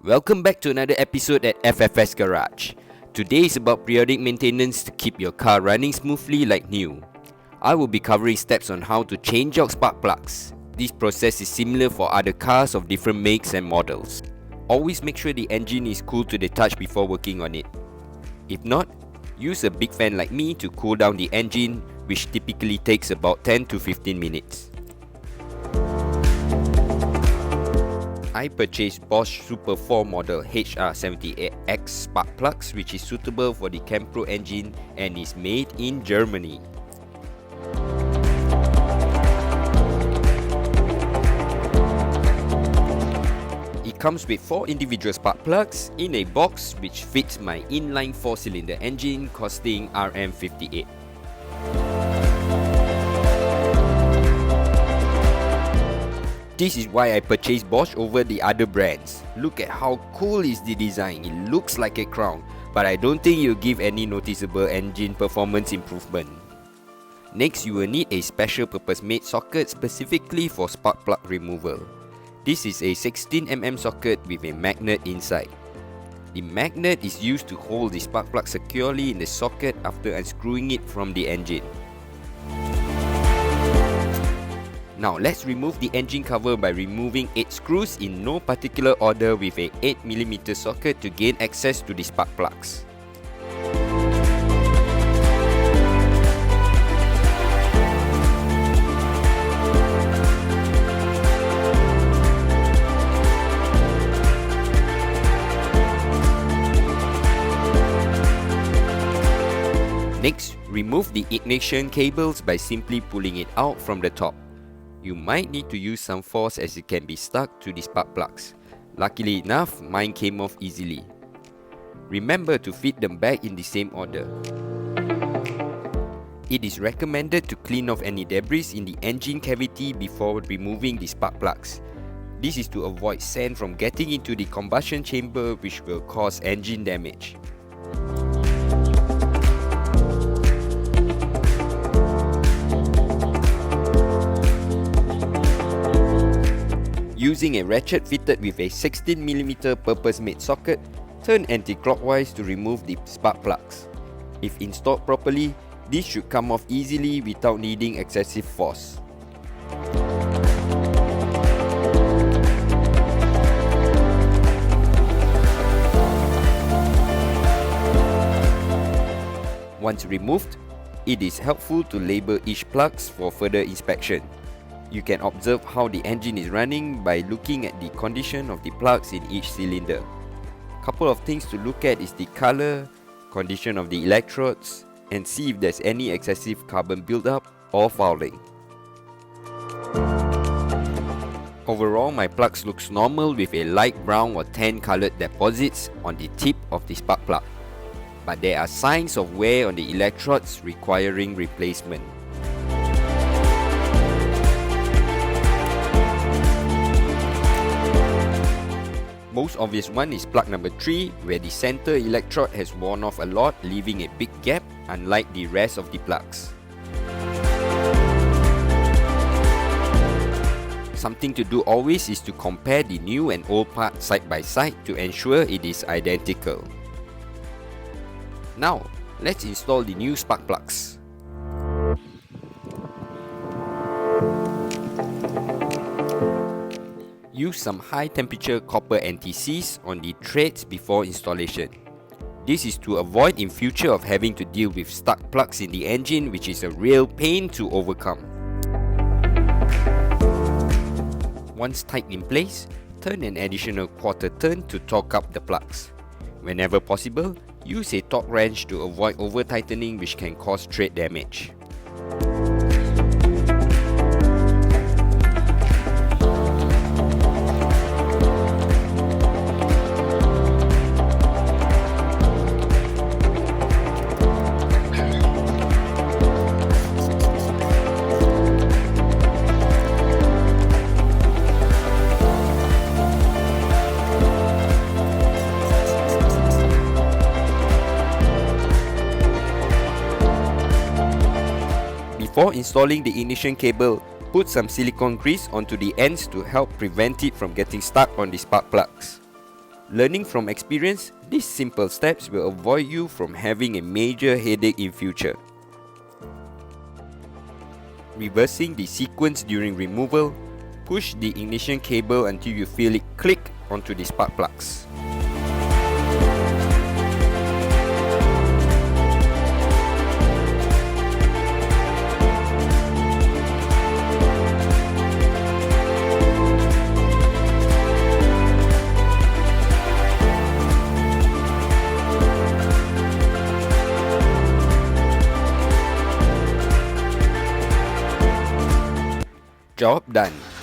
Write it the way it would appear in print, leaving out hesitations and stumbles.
Welcome back to another episode at FFS Garage. Today is about periodic maintenance to keep your car running smoothly like new. I will be covering steps on how to change out spark plugs. This process is similar for other cars of different makes and models. Always make sure the engine is cool to the touch before working on it. If not, use a big fan like me to cool down the engine, which typically takes about 10 to 15 minutes. I purchased Bosch Super 4 model HR78X spark plugs, which is suitable for the Campro engine and is made in Germany. It comes with 4 individual spark plugs in a box which fits my inline 4-cylinder engine, costing RM58. This is why I purchased Bosch over the other brands. Look at how cool is the design. It looks like a crown, but I don't think you'll give any noticeable engine performance improvement. Next, you will need a special purpose made socket specifically for spark plug removal. This is a 16mm socket with a magnet inside. The magnet is used to hold the spark plug securely in the socket after unscrewing it from the engine. Now let's remove the engine cover by removing 8 screws in no particular order with a 8mm socket to gain access to the spark plugs. Next, remove the ignition cables by simply pulling it out from the top. You might need to use some force as it can be stuck to the spark plugs. Luckily enough, mine came off easily. Remember to fit them back in the same order. It is recommended to clean off any debris in the engine cavity before removing the spark plugs. This is to avoid sand from getting into the combustion chamber, which will cause engine damage. Using a ratchet fitted with a 16mm purpose-made socket, turn anti-clockwise to remove the spark plugs. If installed properly, this should come off easily without needing excessive force. Once removed, it is helpful to label each plug for further inspection. You can observe how the engine is running by looking at the condition of the plugs in each cylinder. Couple of things to look at is the color, condition of the electrodes, and see if there's any excessive carbon buildup or fouling. Overall, my plugs looks normal with a light brown or tan colored deposits on the tip of the spark plug. But there are signs of wear on the electrodes requiring replacement. Most obvious one is plug number 3, where the center electrode has worn off a lot, leaving a big gap, unlike the rest of the plugs. Something to do always is to compare the new and old part side by side to ensure it is identical. Now, let's install the new spark plugs. Use some high temperature copper anti-seize on the threads before installation. This is to avoid in future of having to deal with stuck plugs in the engine, which is a real pain to overcome. Once tight in place, turn an additional quarter turn to torque up the plugs. Whenever possible, use a torque wrench to avoid over-tightening, which can cause thread damage. Before installing the ignition cable, put some silicone grease onto the ends to help prevent it from getting stuck on the spark plugs. Learning from experience, these simple steps will avoid you from having a major headache in future. Reversing the sequence during removal, push the ignition cable until you feel it click onto the spark plugs. Job done.